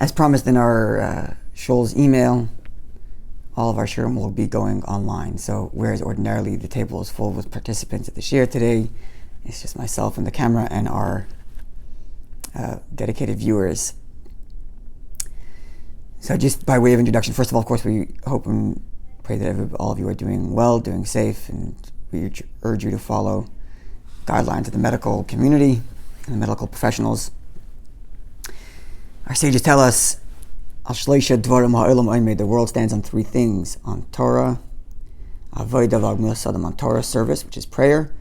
As promised in our Shul's email, all of our shiurim will be going online. So whereas ordinarily the table is full with participants at the shiur, today it's just myself and the camera and our dedicated viewers. So just by way of introduction, first of all, of course, we hope and pray that all of you are doing well, doing safe, and we urge you to follow guidelines of the medical community and the medical professionals. Our sages tell us, the world stands on three things: on Torah, on Torah service, which is prayer,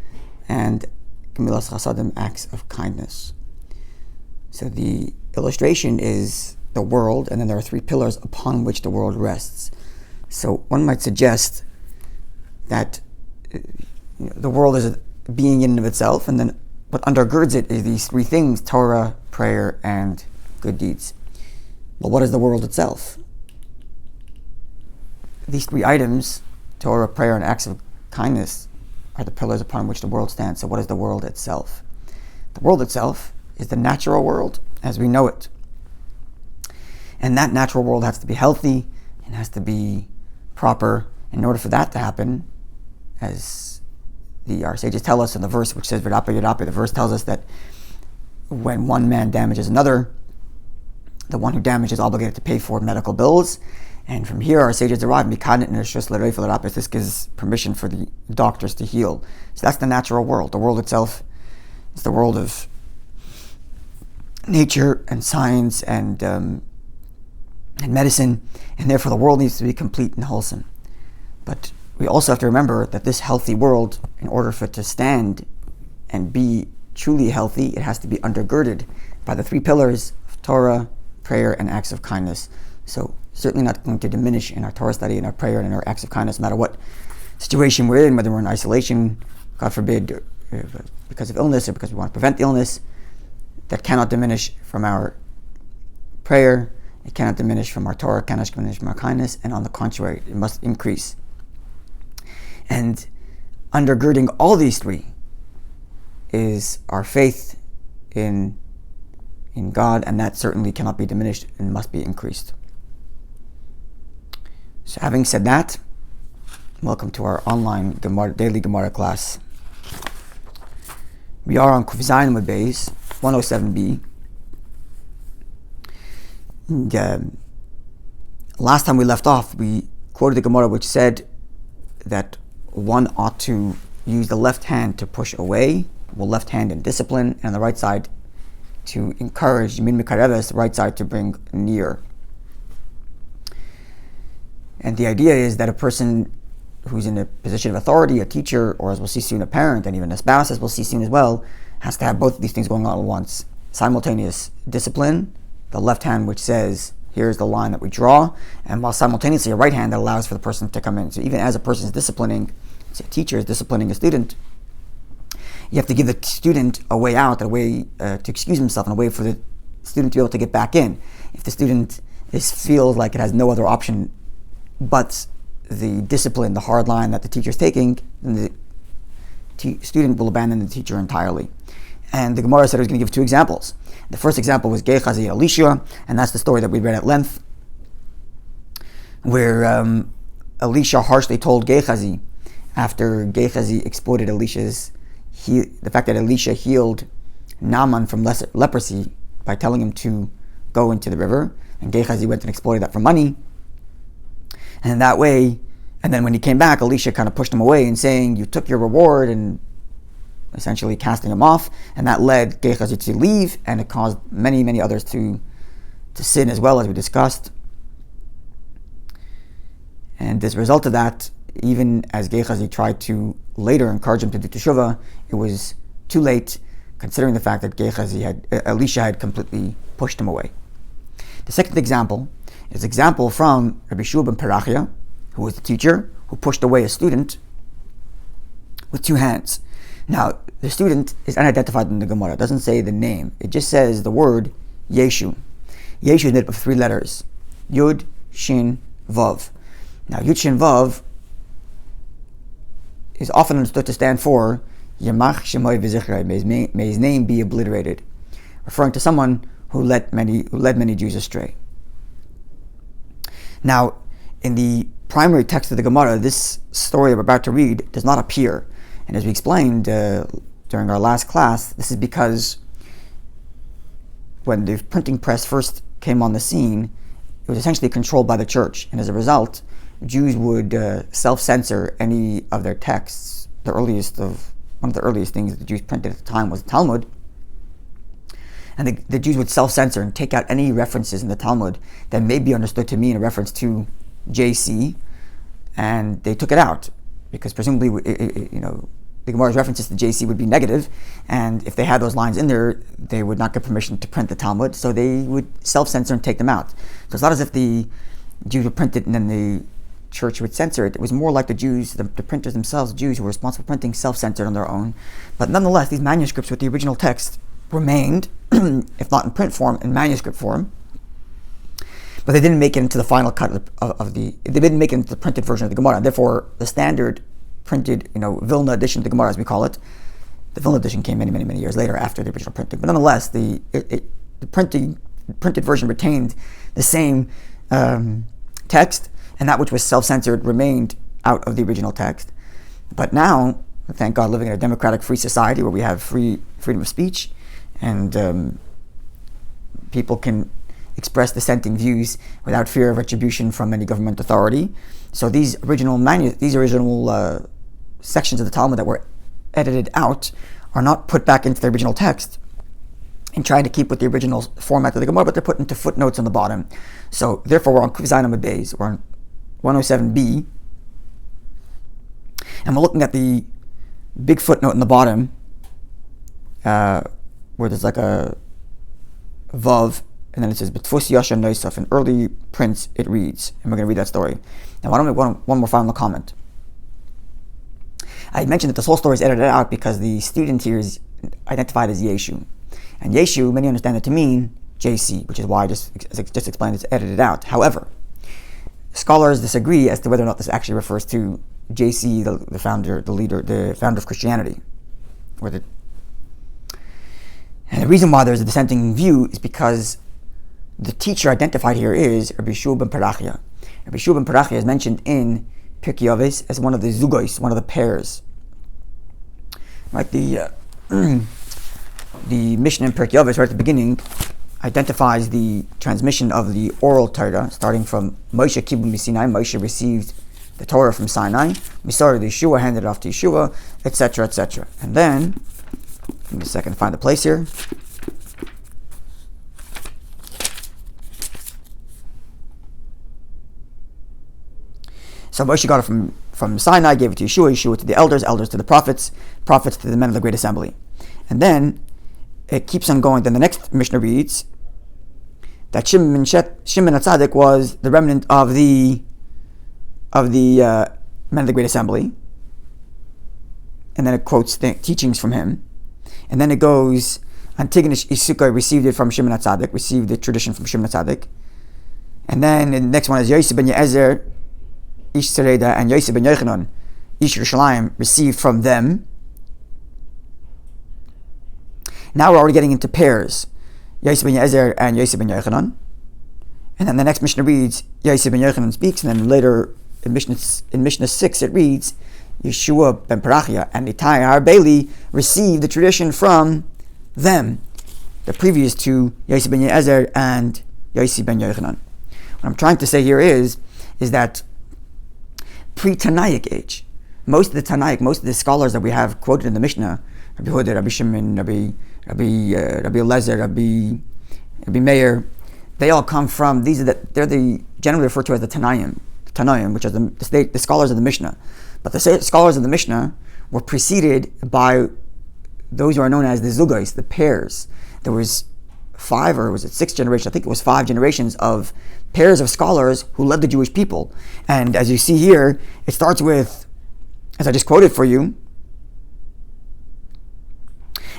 and acts of kindness. So the illustration is the world, and then there are three pillars upon which the world rests. So one might suggest that the world is a being in and of itself, and then what undergirds it is these three things: Torah, prayer, and good deeds. Well, what is the world itself? These three items, Torah, prayer, and acts of kindness, are the pillars upon which the world stands. So what is the world itself? The world itself is the natural world as we know it. And that natural world has to be healthy and has to be proper. In order for that to happen, as our sages tell us in the verse which says V'rapa Yirapa, the verse tells us that when one man damages another, the one who damaged is obligated to pay for medical bills. And from here our sages derive this gives permission for the doctors to heal. So that's the natural world. The world itself is the world of nature and science and medicine, and therefore the world needs to be complete and wholesome. But we also have to remember that this healthy world, in order for it to stand and be truly healthy, it has to be undergirded by the three pillars of Torah, prayer, and acts of kindness. So certainly not going to diminish in our Torah study, in our prayer, and in our acts of kindness, no matter what situation we're in, whether we're in isolation, God forbid, because of illness or because we want to prevent the illness. That cannot diminish from our prayer, it cannot diminish from our Torah, it cannot diminish from our kindness, and on the contrary, it must increase. And undergirding all these three is our faith in God, and that certainly cannot be diminished and must be increased. So having said that, welcome to our online daily Gemara class. We are on Kuf Zayin Amud Beis 107b. Last time we left off, we quoted the Gemara which said that one ought to use the left hand to push away, the left hand in discipline, and the right side to encourage, the right side to bring near. And the idea is that a person who's in a position of authority, a teacher, or as we'll see soon, a parent, and even a spouse, as we'll see soon as well, has to have both of these things going on at once. Simultaneous discipline, the left hand which says, here's the line that we draw, and while simultaneously a right hand that allows for the person to come in. So even as a person is disciplining, say a teacher is disciplining a student, you have to give the student a way out, a way to excuse himself, and a way for the student to be able to get back in. If the student feels like it has no other option but the discipline, the hard line that the teacher is taking, then the student will abandon the teacher entirely. And the Gemara said it was going to give two examples. The first example was Gehazi and Elisha, and that's the story that we read at length, where Elisha harshly told Gehazi, after Gehazi exploited the fact that Elisha healed Naaman from leprosy by telling him to go into the river, and Gehazi went and exploited that for money. And that way, and then when he came back, Elisha kind of pushed him away and saying, you took your reward, and essentially casting him off, and that led Gehazi to leave, and it caused many, many others to sin as well, as we discussed. And as a result of that, even as Gehazi tried to later encourage him to do teshuvah, it was too late, considering the fact that Elisha had completely pushed him away. The second example is an example from Rabbi Yehoshua Ben Perachia, who was the teacher who pushed away a student with two hands. Now, the student is unidentified in the Gemara. It doesn't say the name. It just says the word Yeshu. Yeshu is made up of three letters: Yud, Shin, Vav. Now, Yud, Shin, Vav is often understood to stand for Yamach Shemoy V'Zichrei, may his name be obliterated, referring to someone who led many Jews astray. Now, in the primary text of the Gemara, this story we're about to read does not appear. And as we explained during our last class, this is because when the printing press first came on the scene, it was essentially controlled by the church. And as a result, Jews would self-censor any of their texts. One of the earliest things that the Jews printed at the time was the Talmud. And the Jews would self-censor and take out any references in the Talmud that may be understood to mean a reference to JC, and they took it out because presumably, the Gemara's references to JC would be negative, and if they had those lines in there, they would not get permission to print the Talmud, so they would self-censor and take them out. So it's not as if the Jews would print it and then the church would censor it. It was more like the Jews, the printers themselves, Jews who were responsible for printing, self-censored on their own. But nonetheless, these manuscripts with the original text remained, if not in print form, in manuscript form. But they didn't make it into the final cut they didn't make it into the printed version of the Gemara. Therefore, the standard printed, Vilna edition of the Gemara, as we call it, the Vilna edition came many, many, many years later after the original printing. But nonetheless, the printed version retained the same text, and that which was self-censored remained out of the original text. But now, thank God, living in a democratic, free society where we have freedom of speech, and people can express dissenting views without fear of retribution from any government authority. So these original sections of the Talmud that were edited out are not put back into the original text and trying to keep with the original format of the Gemara, but they're put into footnotes on the bottom. So therefore, we're on Kuf Zayin Amud Beis, we're on 107b, and we're looking at the big footnote in the bottom, where there's like a vav, and then it says B'tfus Yasha Noisaf. In early prints, it reads, and we're going to read that story. Now, I want to make one more final comment. I mentioned that this whole story is edited out because the student here is identified as Yeshu. And Yeshu, many understand it to mean JC, which is why I just explained it's edited out. However, scholars disagree as to whether or not this actually refers to JC, the founder, the leader, the founder of Christianity. And the reason why there's a dissenting view is because the teacher identified here is Rabbi Yehoshua Ben Perachia. Rabbi Yehoshua Ben Perachia is mentioned in Perek Chelek as one of the zugos, one of the pairs. Right, the Mishnah in Perek Chelek, right at the beginning, identifies the transmission of the oral Torah, starting from Moshe Kibul Sinai. Moshe received the Torah from Sinai. Misar the Yeshua handed it off to Yeshua, etc., etc. And then, give me a second to find the place here. So Moshe got it from Sinai, gave it to Yeshua, Yeshua to the elders, elders to the prophets, prophets to the men of the great assembly. And then it keeps on going. Then the next Mishnah reads that Shimon HaTzadik was the remnant of the men of the great assembly. And then it quotes teachings from him. And then it goes, Antigonus Isuka received it from Shimon HaTzadik, received the tradition from Shimon HaTzadik. And then the next one is Yosef ben Yezer, Ish Sereda, and Yosef ben Yochanan, Ish Yerushalayim, received from them. Now we're already getting into pairs, Yosef ben Yezer and Yosef ben Yochanan. And then the next Mishnah reads, Yosef ben Yochanan speaks, and then later in Mishnah 6 it reads, Yeshua ben Perachia and Itai Har-Bailey received the tradition from them, the previous to Yosef ben Yezer and Yosef ben Yochanan. What I'm trying to say here is that pre-Tanaic age, most of the scholars that we have quoted in the Mishnah, Rabbi Huda, Rabbi Shimon, Rabbi Eliezer, Rabbi Meir, they all come from they're generally referred to as the Tanaim, which are the scholars of the Mishnah. But the scholars of the Mishnah were preceded by those who are known as the Zugais, the pairs. There was 5 or was it 6 generations? I think it was 5 generations of pairs of scholars who led the Jewish people. And as you see here, it starts with, as I just quoted for you,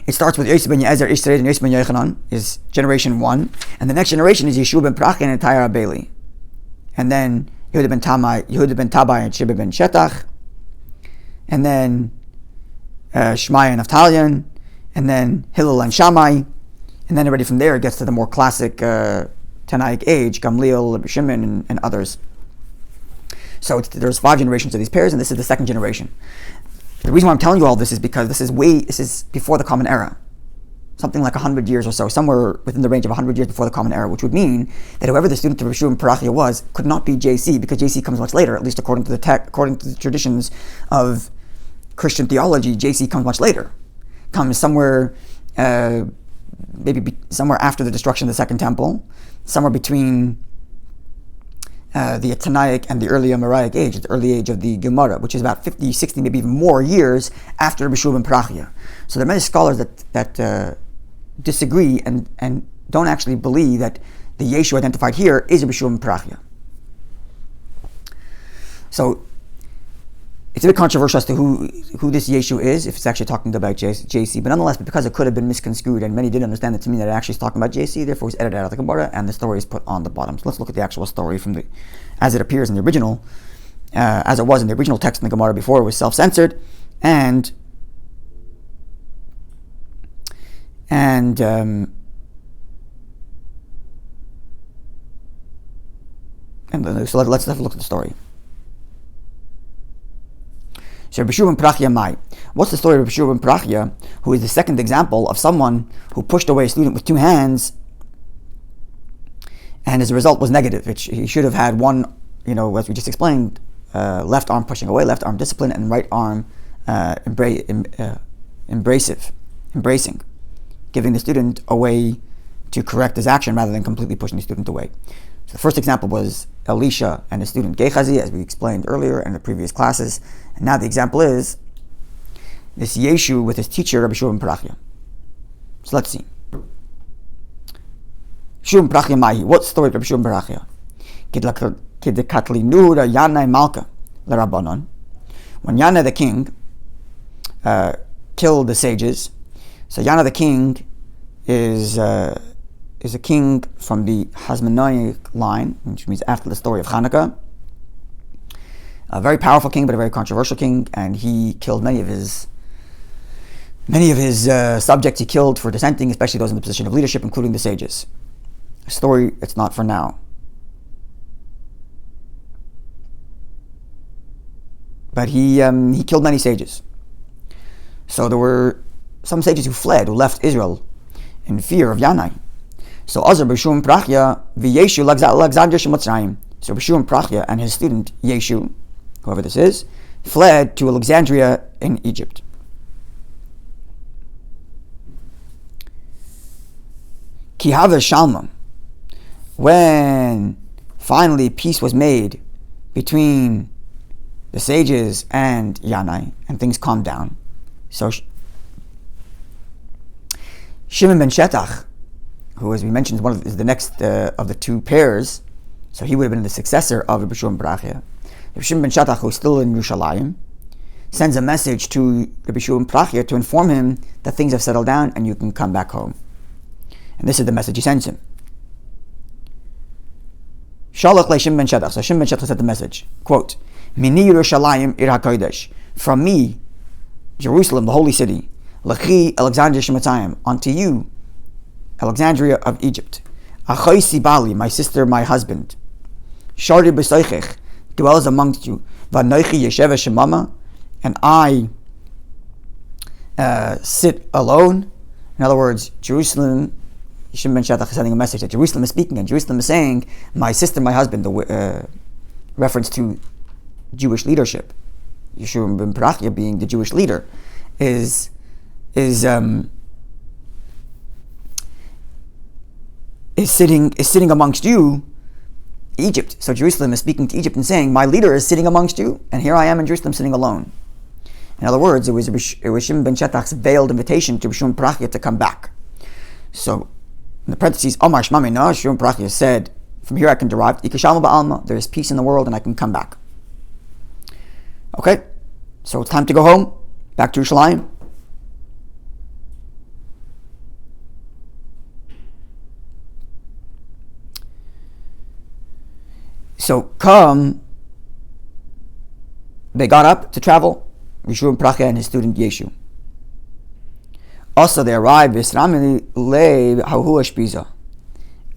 it starts with Yosef ben Yezer, Ish Sereda, and Yosef ben Yochanan is generation 1. And the next generation is Yeshua ben Perachia and Itai Har-Bailey. And then Yehuda ben Tabai and Sheba ben Shetach. And then Shmai and Naftalion. And then Hillel and Shammai. And then already from there it gets to the more classic Tanaic age, Gamliel, Rabbi Shimon, and others. So there's 5 generations of these pairs, and this is the second generation. The reason why I'm telling you all this is because this is before the Common Era. Something like 100 years or so, somewhere within the range of 100 years before the Common Era, which would mean that whoever the student of Yeshua Ben Perachia was could not be JC, because JC comes much later, at least according to the traditions of Christian theology. JC comes much later, comes somewhere, somewhere after the destruction of the Second Temple, somewhere between the Tanaic and the early Amoraic age, the early age of the Gemara, which is about 50, 60, maybe even more years after Rabbi Yehoshua Ben Perachia. So there are many scholars that disagree and don't actually believe that the Yeshu identified here is Rabbi Yehoshua Ben Perachia. So it's a bit controversial as to who this Yeshu is, if it's actually talking about JC, but nonetheless, because it could have been misconstrued, and many did understand it to mean that it actually is talking about JC, therefore it's edited out of the Gemara, and the story is put on the bottom. So let's look at the actual story as it appears in the original, as it was in the original text in the Gemara before it was self-censored, and so let's have a look at the story. So Rabbi Yehoshua Ben Perachia Mai. What's the story of Rabbi Yehoshua Ben Perachia, who is the second example of someone who pushed away a student with 2 hands, and as a result was negative. He should have had one, as we just explained, left arm pushing away, left arm discipline, and right arm embracing, giving the student a way to correct his action rather than completely pushing the student away. So the first example was Elisha and his student Gehazi, as we explained earlier in the previous classes. And now the example is this Yeshu with his teacher, Rabbi Yehoshua Ben Perachia. So let's see. Yehoshua Ben Perachia Mahi. What's the story of Rabbi Yehoshua Ben Perachia? Kidekatlinura Yanai Malka Larabanon. When Yana the king killed the sages, so Yana the king is a king from the Hasmonaic line, which means after the story of Hanukkah. A very powerful king, but a very controversial king, and he killed many of his subjects. He killed for dissenting, especially those in the position of leadership, including the sages. A story, it's not for now. But he killed many sages. So there were some sages who fled, who left Israel in fear of Yanai. So Azar B'Shum Prachya v'Yeshu l'Alexandria Shemotzrayim. So B'Shum Prachya and his student Yeshu, whoever this is, fled to Alexandria in Egypt. Kihava Shalma. When finally peace was made between the sages and Yanai, and things calmed down, so Shimon ben Shetach, who, as we mentioned, is the next of the 2 pairs, so he would have been the successor of Rabbi Yehoshua Ben Perachia. Rabbi Shimon ben Shetach, who is still in Yerushalayim, sends a message to Rabbi Yehoshua Ben Perachia to inform him that things have settled down and you can come back home. And this is the message he sends him. Shalach le Shimon ben Shetach. So Shimon ben Shetach said the message, quote, Mini Yerushalayim ir HaKodesh. From me, Jerusalem, the holy city, L'chi Alexandria Shemotzayim, unto you, Alexandria of Egypt. Achoi Sibali, my sister, my husband. Shari b'soichech, dwells amongst you. V'anoichi yesheva shemama, and I sit alone. In other words, Jerusalem, Shimon ben Shetach is sending a message that Jerusalem is speaking, and Jerusalem is saying, my sister, my husband, the reference to Jewish leadership. Yeshua ben Perachia being the Jewish leader is sitting amongst you, Egypt. So Jerusalem is speaking to Egypt and saying, my leader is sitting amongst you, and here I am in Jerusalem sitting alone. In other words, it was Shimon ben Shetach's veiled invitation to Yeshua ben Perachia to come back. So, in the parentheses, Omar Shmami no, Yeshua ben Perachia said, from here I can derive, Ikashalma ba'alma, there is peace in the world and I can come back. Okay, so it's time to go home, back to Yerushalayim. So they got up to travel, Yeshua ben Perachia and his student Yeshu. Also, they arrived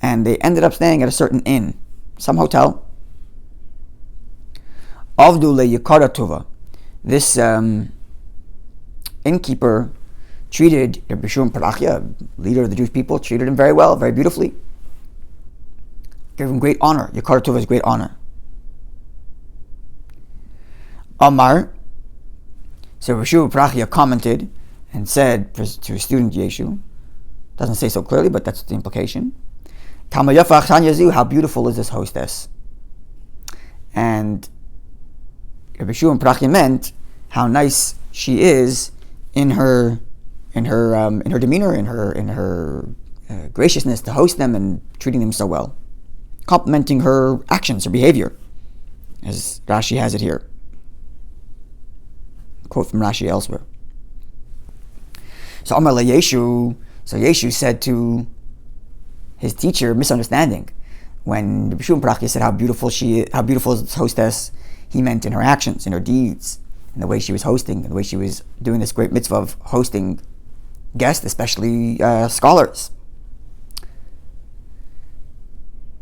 and they ended up staying at a certain inn, some hotel. Avdu le Yekara Tova. This innkeeper treated Rabbi Yehoshua Ben Perachia, leader of the Jewish people, treated him very well, very beautifully. Gave him great honor. Yekara Tova is great honor. Amar, so Rabbi Yehoshua Ben Perachia commented and said to his student Yeshu, doesn't say so clearly, but that's the implication. Kama yafa achtan yazu, how beautiful is this hostess? And Rabbi Yehoshua Ben Perachia meant how nice she is in her demeanor, in her graciousness to host them and treating them so well, complimenting her actions, her behavior, as Rashi has it here. Quote from Rashi elsewhere. So Amar Yeshu, so Yeshu said to his teacher, misunderstanding, when Rabbi Yehoshua Ben Perachia said how beautiful is this hostess, he meant in her actions, in her deeds, in the way she was hosting, in the way she was doing this great mitzvah of hosting guests, especially scholars.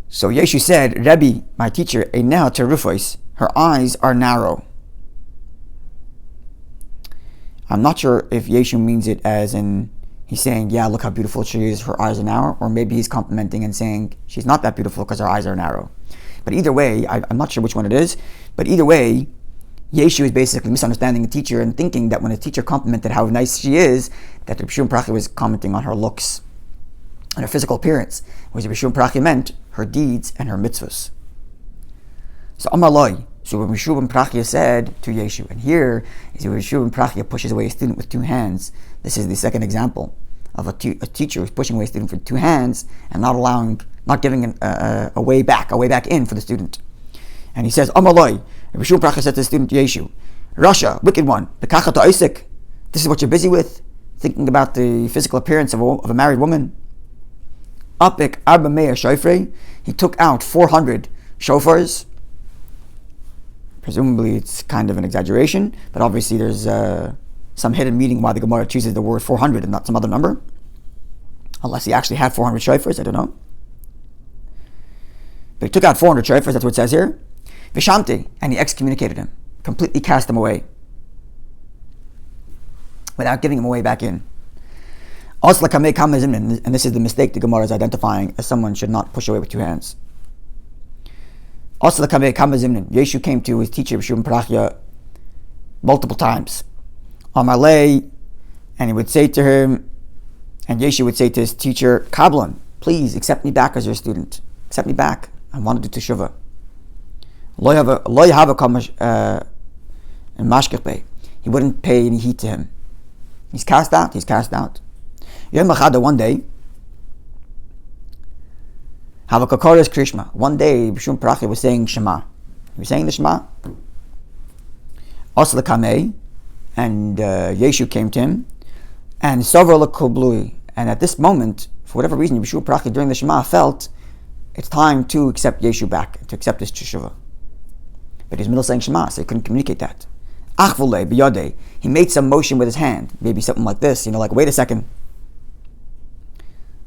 So Yeshu said, Rebbe, my teacher, Einah terufos, her eyes are narrow. I'm not sure if Yeshu means it as in, he's saying, yeah, look how beautiful she is, her eyes are narrow, or maybe he's complimenting and saying, she's not that beautiful because her eyes are narrow. But either way, I'm not sure which one it is, but either way, Yeshu is basically misunderstanding the teacher and thinking that when a teacher complimented how nice she is, that Rabbi Yehoshua Ben Perachia was commenting on her looks and her physical appearance, whereas Rabbi Yehoshua Ben Perachia meant her deeds and her mitzvahs. So Amar Loi, so Rabbi Yehoshua Ben Perachia said to Yeshu, and here is Rabbi Yehoshua Ben Perachia pushes away a student with two hands. This is the second example of a teacher who's pushing away a student with two hands and not giving a way back in for the student. And he says, Amar Loi, Rabbi Yehoshua Ben Perachia said to the student Yeshu, Rasha, wicked one, Bekachata Isaac, this is what you're busy with, thinking about the physical appearance of a married woman. Apik Arba Meir Shofrei, he took out 400 shofars. Presumably it's kind of an exaggeration, but obviously there's some hidden meaning why the Gemara chooses the word 400 and not some other number. Unless he actually had 400 shofars, I don't know. But he took out 400 shofars, that's what it says here. Vishamti, and he excommunicated him, completely cast him away, without giving him away back in. And this is the mistake the Gemara is identifying as someone should not push away with two hands. Yeshu came to his teacher, Yehoshua Ben Perachia, multiple times. Amalei, and he would say to him, and Yeshu would say to his teacher, Kablan, please accept me back as your student. Accept me back. I want to do teshuvah. He wouldn't pay any heed to him. He's cast out. One day, one day, Yehoshua Ben Perachia was saying Shema. He was saying the Shema. And Yeshu came to him, and and at this moment, for whatever reason, Yehoshua Ben Perachia during the Shema felt it's time to accept Yeshu back, to accept his teshuvah. But he's middle saying Shema, so he couldn't communicate that. He made some motion with his hand, maybe something like this, like wait a second.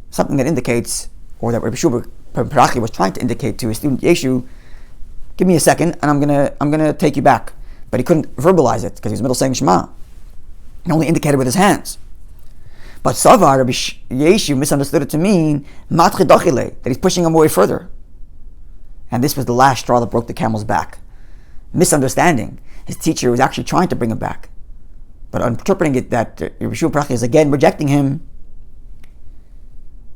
Something that indicates, or that Rabbi Yehoshua Ben Perachia was trying to indicate to his student Yeshu, give me a second, and I'm gonna take you back. But he couldn't verbalize it because he was middle saying Shema. He only indicated with his hands. But Savar, Rabbi Yeshu misunderstood it to mean matchi dachile, that he's pushing him away further. And this was the last straw that broke the camel's back. Misunderstanding. His teacher was actually trying to bring him back, but interpreting it that Yehoshua Ben Perachia is again rejecting him.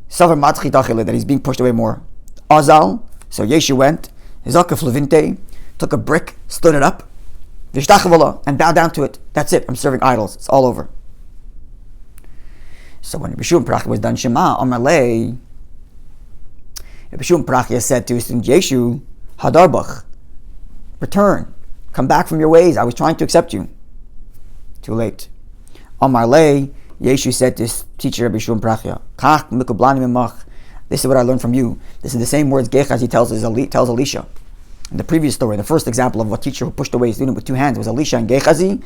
Savar matchi dachile, that he's being pushed away more. Azal, so Yeshu went, Zaka Flavinte, took a brick, stood it up, and bow down to it. That's it. I'm serving idols. It's all over. So when Yehoshua Ben Perachia was done Shema, Amalei, Yehoshua Ben Perachia said to his student Yeshu, Hadarbach, return, come back from your ways. I was trying to accept you. Too late. Amalei, Yeshu said to his teacher Yehoshua Ben Perachia, Kach mikublani mimach. This is what I learned from you. This is the same words Gehazi tells Elisha. In the previous story, the first example of a teacher who pushed away a student with two hands was Elisha and Gehazi.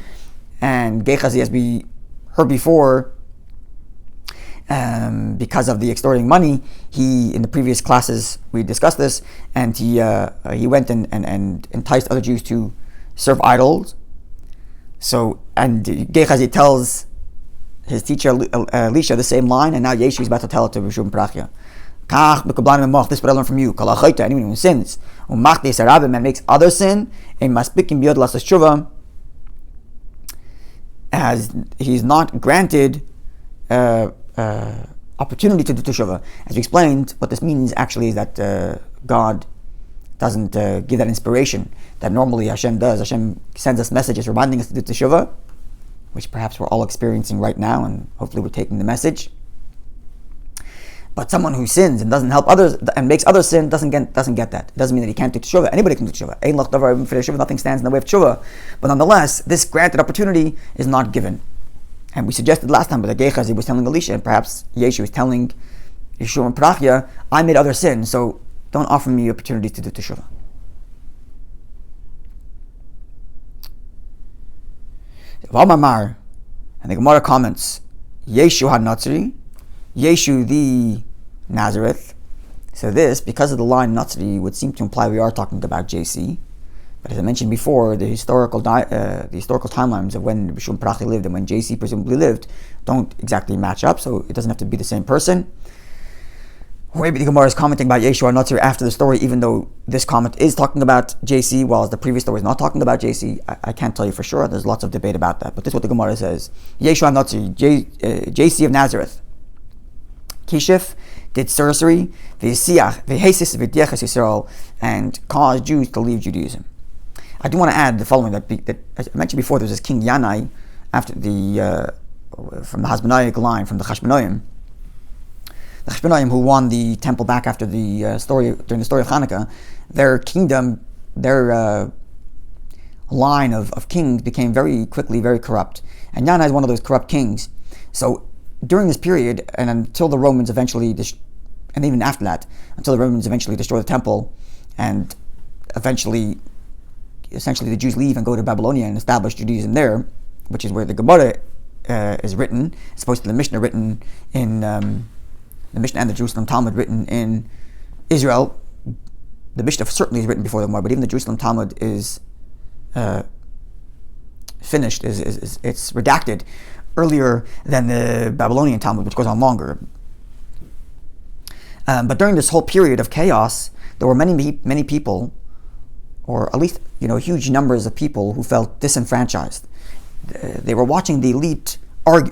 And Gehazi, as we heard before, because of the extorting money, in the previous classes we discussed this, and he went and enticed other Jews to serve idols. So, and Gehazi tells his teacher Elisha the same line, and now Yeshu is about to tell it to Rabbi Yehoshua Ben Perachia. This is what I learned from you. Anyone who sins, and makes others sin, as he's not granted opportunity to do teshuvah. As we explained, what this means actually is that God doesn't give that inspiration that normally Hashem does. Hashem sends us messages reminding us to do teshuvah, which perhaps we're all experiencing right now, and hopefully we're taking the message. But someone who sins and doesn't help others and makes others sin doesn't get that. It doesn't mean that he can't do teshuvah. Anybody can do teshuvah. Nothing stands in the way of teshuvah. But nonetheless, this granted opportunity is not given. And we suggested last time that Gehazi was telling Elisha, and perhaps Yeshu was telling Yeshua and Perachiah, I made others sin, so don't offer me opportunities to do teshuvah. And the Gemara comments, Yeshu ha-Nazari, Yeshu the Nazareth. So this, because of the line Nazari, would seem to imply we are talking about JC. But as I mentioned before, the historical timelines of when Yeshua and Perachiah lived and when JC presumably lived don't exactly match up, so it doesn't have to be the same person. Or maybe the Gemara is commenting about Yeshua Nazir after the story, even though this comment is talking about JC, while the previous story is not talking about JC. I can't tell you for sure. There's lots of debate about that. But this is what the Gemara says. Yeshua Nazir, JC of Nazareth. Kishif did sorcery, and caused Jews to leave Judaism. I do want to add the following, that as I mentioned before, there's this king Yanai, after from the Hasmonaic line, from the Chashmonaim. The Chashmonaim, who won the temple back after during the story of Hanukkah, their kingdom, their line of kings became very quickly very corrupt. And Yanai is one of those corrupt kings. So during this period, and until the Romans eventually, and even after that, until the Romans eventually destroy the temple, and essentially the Jews leave and go to Babylonia and establish Judaism there, which is where the Gemara is written, as opposed to the Mishnah written in the Mishnah and the Jerusalem Talmud written in Israel. The Mishnah certainly is written before the Gemara, but even the Jerusalem Talmud is finished, it's redacted earlier than the Babylonian Talmud, which goes on longer. But during this whole period of chaos, there were many people, or at least huge numbers of people, who felt disenfranchised. They were watching the elite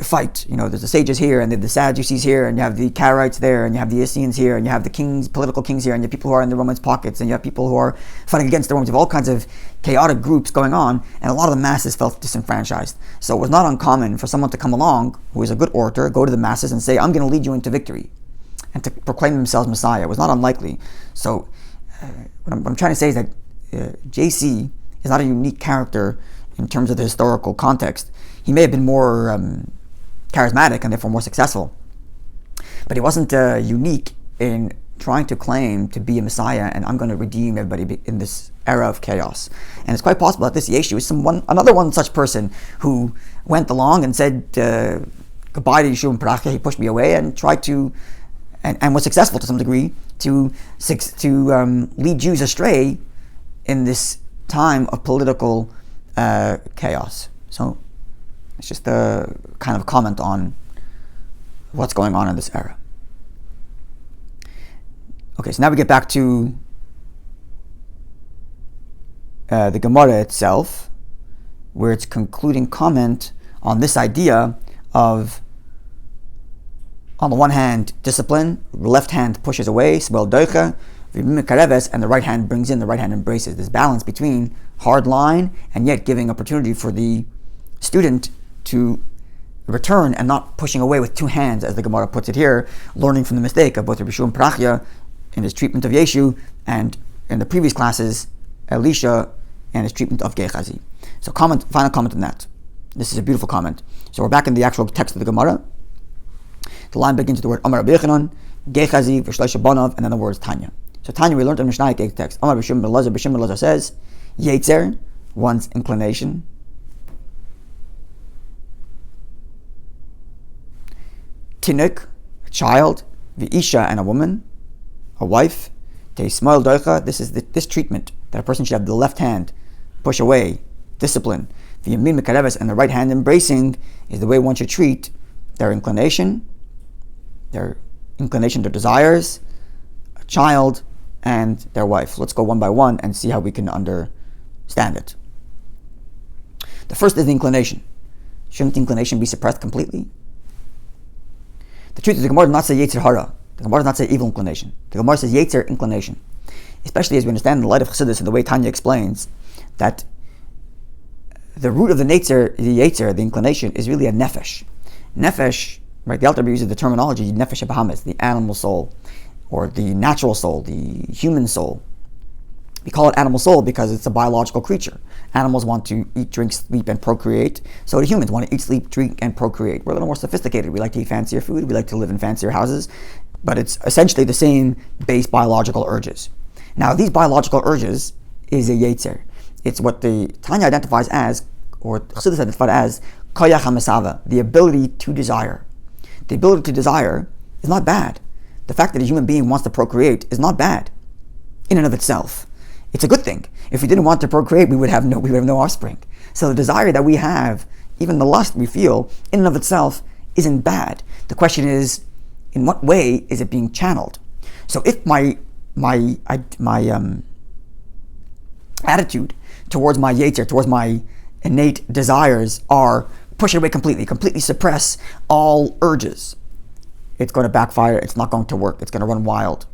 fight. There's the sages here, and the Sadducees here, and you have the Karaites there, and you have the Essenes here, and you have the kings, political kings here, and you have people who are in the Romans' pockets, and you have people who are fighting against the Romans. You have all kinds of chaotic groups going on, and a lot of the masses felt disenfranchised. So it was not uncommon for someone to come along who is a good orator, go to the masses and say, I'm going to lead you into victory, and to proclaim themselves Messiah. It was not unlikely. So what I'm trying to say is that JC is not a unique character in terms of the historical context. He may have been more charismatic and therefore more successful, but he wasn't unique in trying to claim to be a Messiah and I'm going to redeem everybody in this era of chaos. And it's quite possible that this Yeshu is another one such person who went along and said goodbye to Yeshua and Perachiah. He pushed me away and tried to, and was successful to some degree, to lead Jews astray in this time of political chaos. So it's just a kind of comment on what's going on in this era. Okay, so now we get back to the Gemara itself, where it's concluding comment on this idea of, on the one hand, discipline, the left hand pushes away, and the right hand brings in, the right hand embraces. This balance between hard line and yet giving opportunity for the student to return and not pushing away with two hands, as the Gemara puts it here, learning from the mistake of both Rabbi Yehoshua and Perachiah in his treatment of Yeshu, and in the previous classes, Elisha and his treatment of Gehazi. So final comment on that. This is a beautiful comment. So we're back in the actual text of the Gemara. The line begins with the word Amar Rabbi Yechanan, Gehazi, V'shleisha Banav, and then the words Tanya. So Tanya, we learned in Mishnaic text. Amar B'Shimon Elazar says, Yetzer, one's inclination. Tinuk, a child. V'isha, and a woman, a wife. Teismael doicha, this is this treatment, that a person should have the left hand push away discipline. The yamin mekareves, and the right hand embracing, is the way one should treat their inclination, their desires, a child, and their wife. Let's go one by one and see how we can understand it. The first is the inclination. Shouldn't the inclination be suppressed completely? The truth is, the Gemara does not say yetzer hara. The Gemara does not say evil inclination. The Gemara says yetzer inclination. Especially as we understand in the light of Chassidus and the way Tanya explains that the root of the yetzer, the inclination, is really a nefesh. Nefesh, right? The Alter Rebbe uses the terminology nefesh habahamis, the animal soul, or the natural soul, the human soul. We call it animal soul because it's a biological creature. Animals want to eat, drink, sleep, and procreate. So do humans want to eat, sleep, drink, and procreate. We're a little more sophisticated. We like to eat fancier food. We like to live in fancier houses. But it's essentially the same base biological urges. Now, these biological urges is a yetzer. It's what the Tanya identifies as, or Chassidus identified as, koyach hamesava, the ability to desire. The ability to desire is not bad. The fact that a human being wants to procreate is not bad in and of itself. It's a good thing. If we didn't want to procreate, we would have no offspring. So the desire that we have, even the lust we feel, in and of itself, isn't bad. The question is, in what way is it being channeled? So if my attitude towards my yetzer, towards my innate desires, are push it away completely suppress all urges, it's going to backfire. It's not going to work. It's going to run wild.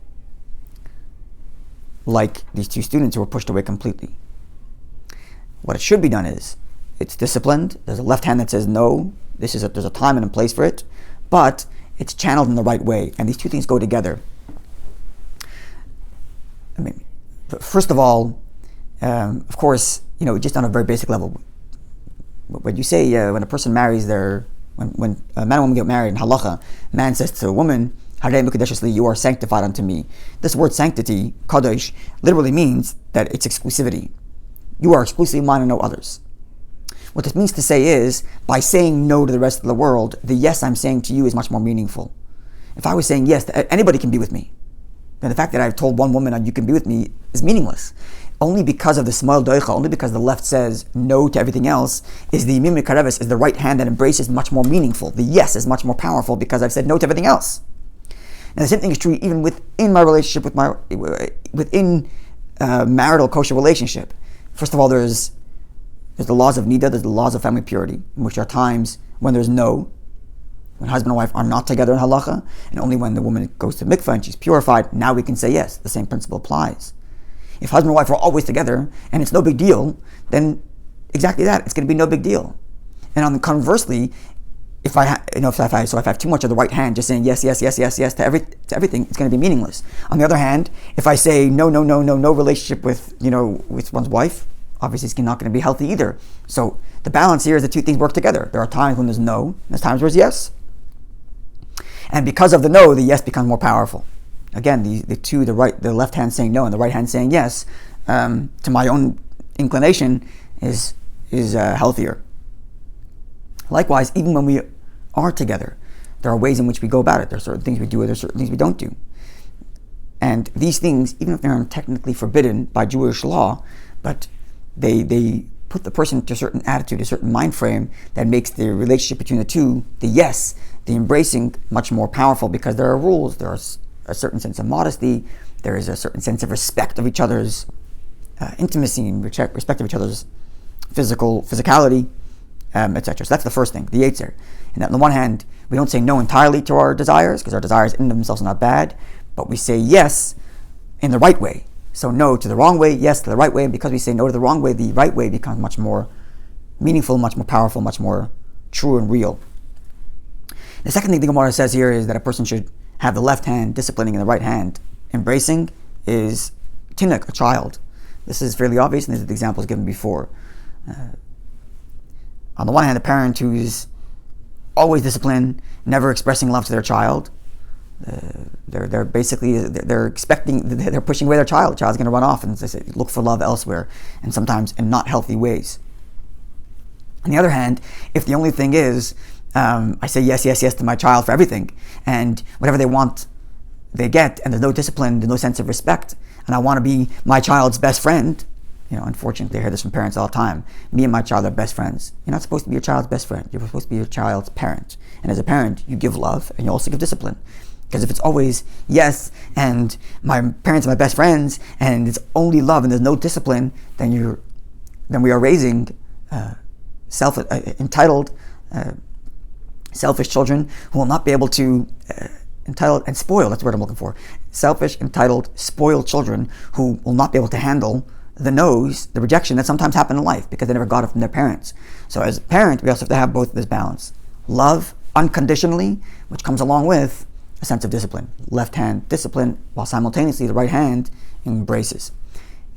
Like these two students who were pushed away completely. What it should be done is, it's disciplined. There's a left hand that says no. There's a time and a place for it, but it's channeled in the right way. And these two things go together. I mean, first of all, of course, just on a very basic level, when you say when a person marries when a man and woman get married in halacha, man says to a woman, Harei mekudeshes li, you are sanctified unto me. This word sanctity, kadosh, literally means that it's exclusivity. You are exclusively mine and no others. What this means to say is, by saying no to the rest of the world, the yes I'm saying to you is much more meaningful. If I was saying yes, anybody can be with me, then the fact that I've told one woman you can be with me is meaningless. Only because of the small doicha, only because the left says no to everything else, is the mimik kareves, is the right hand that embraces much more meaningful. The yes is much more powerful because I've said no to everything else. And the same thing is true even within my relationship within marital kosher relationship. First of all, there's the laws of nida, there's the laws of family purity, in which are times when there's no, when husband and wife are not together in halacha, and only when the woman goes to mikvah and she's purified, now we can say yes. The same principle applies. If husband and wife are always together and it's no big deal, then exactly that, it's going to be no big deal. And conversely, if I have too much of the right hand, just saying yes to everything, it's going to be meaningless. On the other hand, if I say no relationship with one's wife, obviously it's not going to be healthy either. So the balance here is the two things work together. There are times when there's no, and there's times where there's yes. And because of the no, the yes becomes more powerful. Again, the left hand saying no and the right hand saying yes, to my own inclination, is healthier. Likewise, even when we are together, there are ways in which we go about it. There are certain things we do, and there are certain things we don't do. And these things, even if they're technically forbidden by Jewish law, but they put the person to a certain attitude, a certain mind frame that makes the relationship between the two, the yes, the embracing, much more powerful, because there are rules. There are a certain sense of modesty. There is a certain sense of respect of each other's intimacy, and respect of each other's physicality, etc. So that's the first thing, the yetzer. And on the one hand, we don't say no entirely to our desires, because our desires in themselves are not bad, but we say yes in the right way. So no to the wrong way, yes to the right way, and because we say no to the wrong way, the right way becomes much more meaningful, much more powerful, much more true and real. The second thing the Gemara says here is that a person should have the left hand disciplining and the right hand embracing is tinuk, a child. This is fairly obvious, and these are the examples given before. On the one hand, a parent who's always disciplined, never expressing love to their child, they're pushing away their child. The child's going to run off and they say, look for love elsewhere, and sometimes in not healthy ways. On the other hand, if the only thing is I say yes to my child for everything, and whatever they want they get, and there's no discipline, there's no sense of respect, and I want to be my child's best friend, unfortunately, I hear this from parents all the time. Me and my child are best friends. You're not supposed to be your child's best friend. You're supposed to be your child's parent. And as a parent, you give love and you also give discipline. Because if it's always yes, and my parents are my best friends, and it's only love and there's no discipline, then we are raising entitled, selfish children who will not be able to entitled and spoil. That's the word I'm looking for. Selfish, entitled, spoiled children who will not be able to handle the rejection that sometimes happen in life because they never got it from their parents. So as a parent, we also have to have both of this balance. Love unconditionally, which comes along with a sense of discipline. Left hand discipline, while simultaneously the right hand embraces.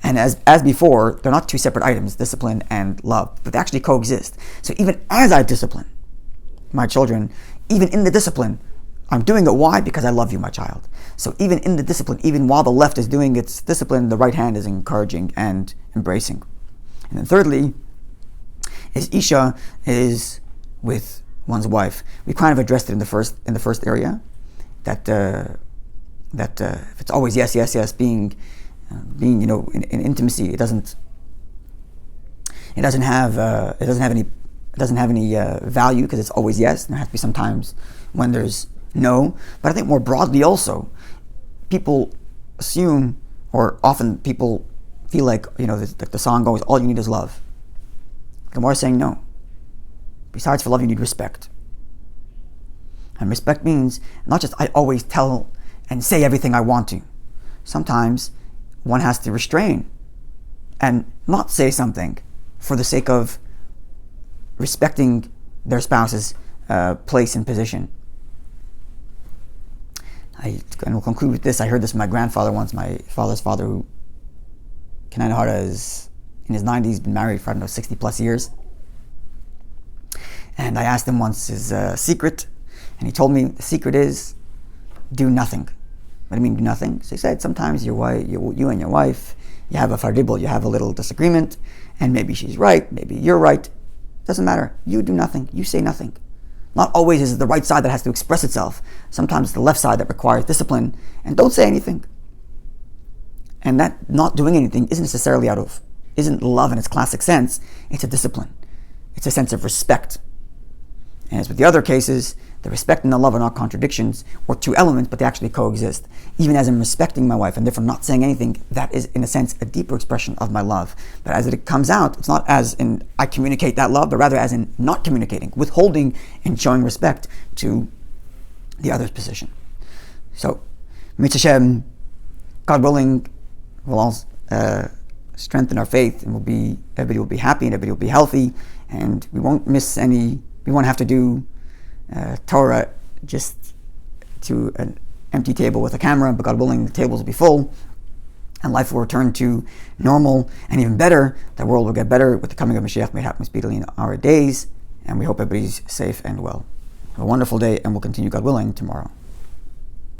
And as before, they're not two separate items, discipline and love, but they actually coexist. So even as I discipline my children, even in the discipline, I'm doing it. Why? Because I love you, my child. So even in the discipline, even while the left is doing its discipline, the right hand is encouraging and embracing. And then thirdly, is Isha is with one's wife. We kind of addressed it in the first area, that if it's always yes, yes, yes, being in intimacy, it doesn't have any value because it's always yes. And there has to be some times when there's no. But I think more broadly also, people assume, or often people feel like, the song goes, all you need is love. Gemara is saying no. Besides for love, you need respect. And respect means not just I always tell and say everything I want to. Sometimes one has to restrain and not say something for the sake of respecting their spouse's place and position. And we'll conclude with this. I heard this from my grandfather once, my father's father, who is in his 90s, been married for 60 plus years. And I asked him once his secret, and he told me the secret is do nothing. What do you mean do nothing? So he said sometimes you and your wife, you have a faribul, you have a little disagreement, and maybe she's right, maybe you're right. Doesn't matter. You do nothing. You say nothing. Not always is it the right side that has to express itself. Sometimes it's the left side that requires discipline. And don't say anything. And that not doing anything isn't love in its classic sense. It's a discipline. It's a sense of respect. And as with the other cases, the respect and the love are not contradictions or two elements, but they actually coexist. Even as I'm respecting my wife and therefore not saying anything, that is, in a sense, a deeper expression of my love. But as it comes out, it's not as in I communicate that love, but rather as in not communicating, withholding and showing respect to the other's position. So, Mitzvah Hashem, God willing, will all strengthen our faith, and everybody will be happy and everybody will be healthy, and we won't miss any. We won't have to do Torah just to an empty table with a camera, but God willing, the tables will be full and life will return to normal, and even better, the world will get better with the coming of Mashiach. May it happen speedily in our days, and we hope everybody's safe and well. Have a wonderful day, and we'll continue, God willing, tomorrow.